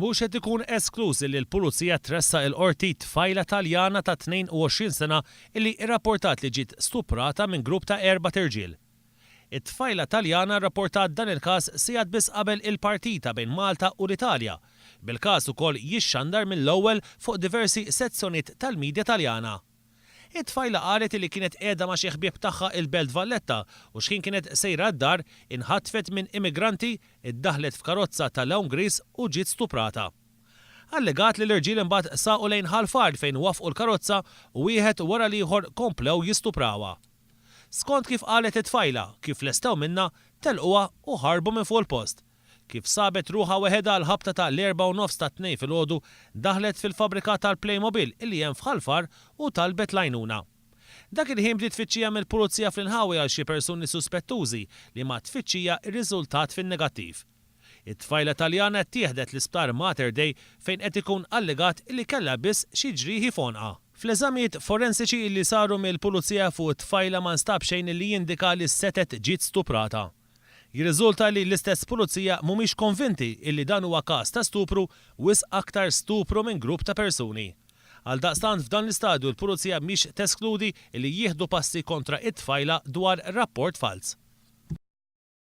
Mhux qed ikun esklus li l-Pulizija tressa l-qorti tfajla Taljana ta' 22 sena illi rrapportat li ġiet stuprata minn grupp ta' 4 irġiel. It-tfajla Taljana rrapportat dan il-każ sigħat biss qabel il-partita bejn Malta u l-Italja. Bil-każ ukoll jixxandar mill-ewwel fuq diversi sezzjonijiet tal-midja Taljana. It-tfajla qalet li kienet qiegħda ma' xi ħbieb tagħha il-Belt Valletta u x'kien kienet sejra d-dar inħatfet minn immigranti iddaħlet f'karozza tal-lawn gris u ġiet stuprata. Allegat li l-irġiel imbagħad saqu lejn ħalfar fejn wafqu l-karozza u wieħed wara l-ieħor komplew jistuprawha. Skont kif qalet it-tfajla, kif lestew minnha telquha u ħarbu minn fuq il-post. Kif sabet ruħa weħeda l-ħabta ta' l-4:09 ta' 2 filgħodu daħlet fil-fabrika tal-Playmobil illi hemm f'Ħalfar u talbet lajnuna. Dak il-ħin bdiet tfittxija mill-pulizija fl-inħawi għal xi persuni suspettużi li ma tfittxija rriżultat fin-negattiv. It-tfajla Taljana ttieħdet l-isptar Mater Dei fejn qed ikun allegat illi kellha biss xi ġrieħi fonqa. Fl-eżamijiet forensiċi li saru mill-pulizija fuq it-tfajla ma nstab xejn li jindika li s-setet ġiet stuprata. Jirriżulta li l-istess pulizija mhumiex konvinti illi dan huwa każ ta' stupru wisq aktar stupru minn grupp ta' persuni. Għaldaqstant f'dan l-istadju l-pulizija mhix teskludi li jieħdu passi kontra it-tfajla dwar rapport fals.